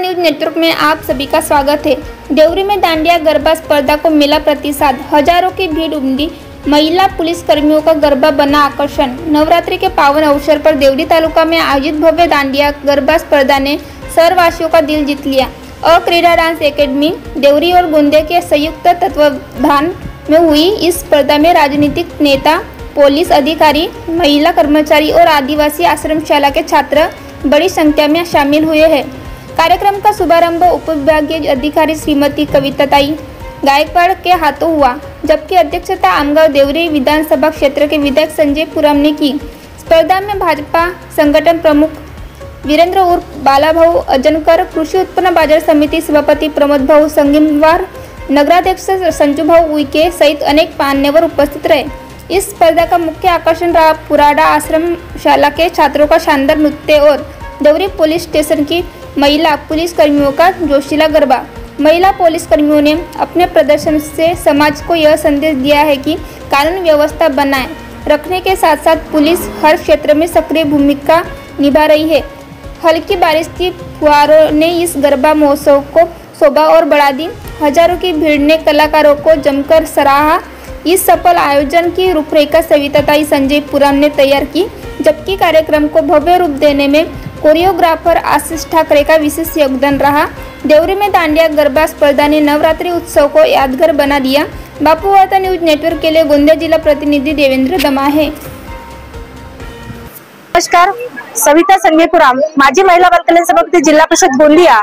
News network में आप सभी का स्वागत है। देवरी में दांडिया गरबा स्पर्धा को मिला प्रतिसाद, हजारों की भीड़ उमड़ी। महिला पुलिस कर्मियों का गरबा बना आकर्षण। नवरात्रि के पावन अवसर पर देवरी तालुका में आयोजित भव्य दांडिया गरबा स्पर्धा ने शहरवासियों का दिल जीत लिया। क्रीडा डांस एकेडमी देवरी और गोंदिया के संयुक्त तत्वावधान में हुई इस स्पर्धा में राजनीतिक नेता, पुलिस अधिकारी, महिला कर्मचारी और आदिवासी आश्रमशाला के छात्र बड़ी संख्या में शामिल हुए हैं। कार्यक्रम का शुभारंभ उपविभागीय अधिकारी श्रीमती कविताताई गायकवाड़ के हाथों हुआ, जबकि अध्यक्षता आमगांव देवरी विधानसभा क्षेत्र के विधायक संजय पुराम ने की। स्पर्धा में भाजपा संगठन प्रमुख वीरेंद्र उर्फ बालाभाऊ अजनकर, कृषि उत्पन्न बाजार समिति सभापति प्रमोद भाऊ संगीमवार, नगराध्यक्ष संजूभाऊ उइके सहित अनेक मान्यवर उपस्थित रहे। इस स्पर्धा का मुख्य आकर्षण रहा पुराड़ा आश्रमशाला के छात्रों का शानदार नृत्य और देवरी पुलिस स्टेशन की महिला पुलिस कर्मियों का जोशीला गरबा। महिला पुलिस कर्मियों ने अपने प्रदर्शन से समाज को यह संदेश दिया है कि कानून व्यवस्था बनाए रखने के साथ साथ पुलिस हर क्षेत्र में सक्रिय भूमिका निभा रही है। हल्की बारिश की फुहारों ने इस गरबा महोत्सव को शोभा और बढ़ा दी। हजारों की भीड़ ने कलाकारों को जमकर सराहा। इस सफल आयोजन की रूपरेखा सविताताई संजय पुराम ने तैयार की, जबकि कार्यक्रम को भव्य रूप देने में कोरियोग्राफर आशीष ठाकरे का विशेष योगदान रहा। देवरी में दांडिया गरबा स्पर्धा ने नवरात्रि उत्सव को यादगार बना दिया। बापू वार्ता न्यूज नेटवर्क के लिए गोंदिया जिला प्रतिनिधि देवेंद्र दमाहे। नमस्कार, सविता संजय पुराम, माजी महिला बाल कल्याण सभापती जिल्हा परिषद गोंदिया,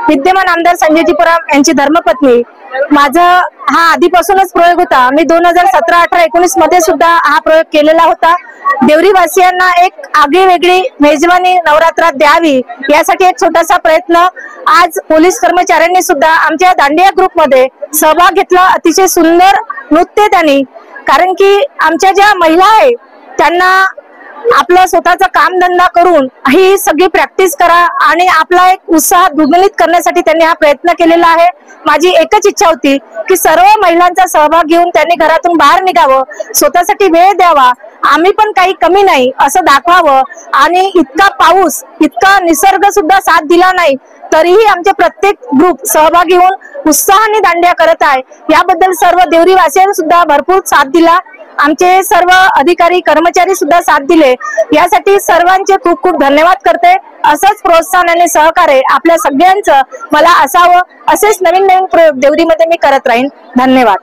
विद्यमान आमदार संजयजी पुराम यांची धर्मपत्नी। माझा हा आधीपासूनच प्रयोग होता। मी 2017, 18, 19 मध्ये सुद्धा हा प्रयोग केलेला होता। देवरी वासियांना एक आगळीवेगळी मेजवानी नवरात्रात द्यावी यासाठी एक छोटासा प्रयत्न आज पोलीस कर्मचाऱ्यांनी सुद्धा आमच्या दांडिया ग्रुप मध्ये सहभाग घेतला। अतिशय सुंदर नृत्य त्यांनी, कारण की आमच्या ज्या महिला आहे त्यांना आपलं स्वतःचा कामधंदा करून ही सगळी प्रॅक्टिस करा आणि आपला एक उत्साह द्विगुणित करण्यासाठी त्यांनी हा प्रयत्न केलेला आहे। माझी एकच इच्छा होती की सर्व महिलांचा सहभाग घेऊन त्यांनी घरातून बाहेर निघावं, स्वतःसाठी वेळ द्यावा, आम्ही पण काही कमी नाही असं दाखवावं। आणि इतका पाऊस, इतका निसर्ग सुद्धा साथ दिला नाही तरीही आमचे प्रत्येक ग्रुप सहभागी होऊन उत्साहाने दांडिया करत आहे। याबद्दल सर्व देवरी वासियांनी सुद्धा भरपूर साथ दिला। आमचे सर्व अधिकारी कर्मचारी सुद्धा साथ दिले, यासाठी सर्वांचे खूप खूप धन्यवाद करते। असंच प्रोत्साहन आणि सहकार्य आपल्या सगळ्यांचं मला असावं, असेच नवीन नवीन प्रयोग देवरीमध्ये मी करत राहीन। धन्यवाद।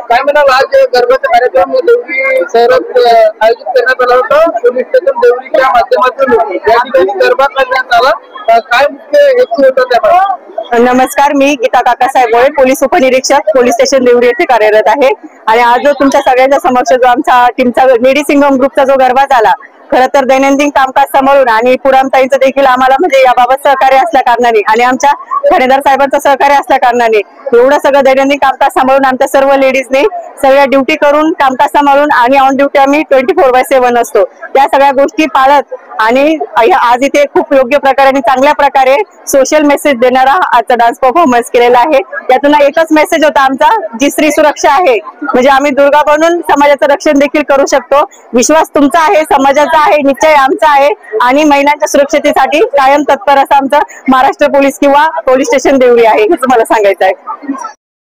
काय म्हणाल, आज गरबाचा कार्यक्रम देवरी शहरात आयोजित करण्यात आला होता। पोलीस स्टेशन देवरीच्या माध्यमातून या ठिकाणी गरबा करण्यात आला, काय मुख्य हेतू होता त्याचा? नमस्कार, मी गीता काकासाहेब गोळे, पोलीस उपनिरीक्षक, पोलीस स्टेशन देवरी येथे कार्यरत आहे। आणि आज जो तुमच्या सगळ्यांच्या समक्ष जो आमचा टीमचा लेडी सिंगम ग्रुपचा जो गरबा झाला, खरं तर दैनंदिन कामकाज सांभाळून आणि पुरामताईंचं देखील आम्हाला म्हणजे याबाबत सहकार्य असल्या कारणाने आणि आमच्या ठाणेदार साहेबांचं सहकार्य असल्या कारणाने एवढं सगळं दैनंदिन कामकाज सांभाळून आमच्या सर्व लेडीजने सगळ्या ड्युटी करून कामकाज सांभाळून आणि ऑन ड्युटी आम्ही 24/7 असतो, त्या सगळ्या गोष्टी पाळत आणि आज इथे खूप योग्य प्रकारे आणि चांगल्या प्रकारे सोशल मेसेज देणारा आजचा डान्स परफॉर्मन्स केलेला आहे। यातून एकच मेसेज होता आमचा, जी स्त्री सुरक्षा आहे म्हणजे आम्ही दुर्गा बनून समाजाचं रक्षण देखील करू शकतो। विश्वास तुमचा आहे, समाजाचा आहे, निश्चय आमचा आहे आणि महिलांच्या सुरक्षतेसाठी कायम तत्पर असं आमचं महाराष्ट्र पोलीस किंवा पोलीस स्टेशन देवरी आहे, हेच मला सांगायचं आहे।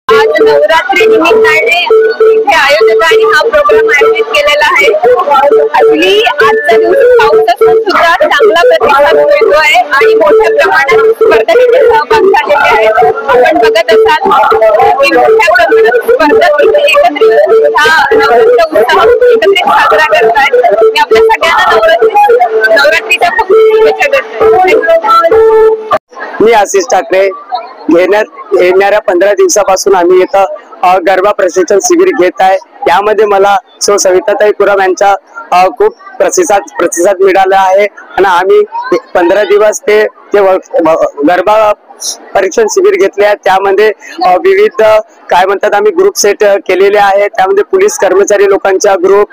आज नवरात्री निमित्ताने इथे आयोजकांनी हा प्रोग्राम आयोजित केलेला आहे। असली आजचा दिवस पाऊस असून सुद्धा चांगला प्रतिसाद मिळतो आहे आणि मोठ्या प्रमाणात स्पर्धकांचे सहभाग झालेले आहेत। आपण बघत असाल की मोठ्या प्रमाणात स्पर्धक इथे एकत्रित हा नवरात्र उत्सव एकत्रित साजरा करतायत। मी आपल्या सगळ्यांना नवरात्रीच्या खूप शुभेच्छा देते। मी आशीष ठाकरे, येणाऱ्या 15 दिवसापासून आम्ही इथं गरबा प्रशिक्षण शिबिर घेत आहे। यामध्ये मला सविताताई पुराम यांचा खूप प्रतिसाद मिळाला आहे आणि आम्ही 15 दिवस ते गरबा परीक्षण शिबिर घेतले आहे। त्यामध्ये विविध काय म्हणतात आम्ही ग्रुप सेट केलेले आहे। त्यामध्ये पोलीस कर्मचारी लोकांचा ग्रुप,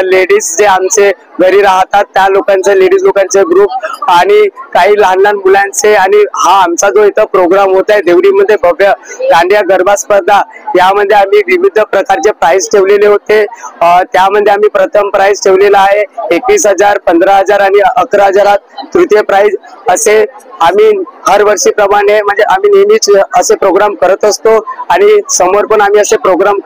लेडीज जे आमचे घरी राहतात त्या लोकांचे, लेडीज लोकांचे ग्रुप आणि काही लहान लहान मुलांचे। आणि हा आमचा जो इथं प्रोग्राम होत आहे देवरीमध्ये भव्य दांडिया गरबा स्पर्धा, यामध्ये आम्ही विविध प्रकारचे प्राइज ठेवलेले होते। त्यामध्ये आम्ही प्रथम प्राइज ठेवलेला आहे 21,000, 15,000 आणि 11,000, तृतीय प्राइज असे आम्ही हर वर्षीप्रमाणे म्हणजे आम्ही नेहमीच असे प्रोग्राम करत असतो आणि समोर पण आम्ही असे प्रोग्राम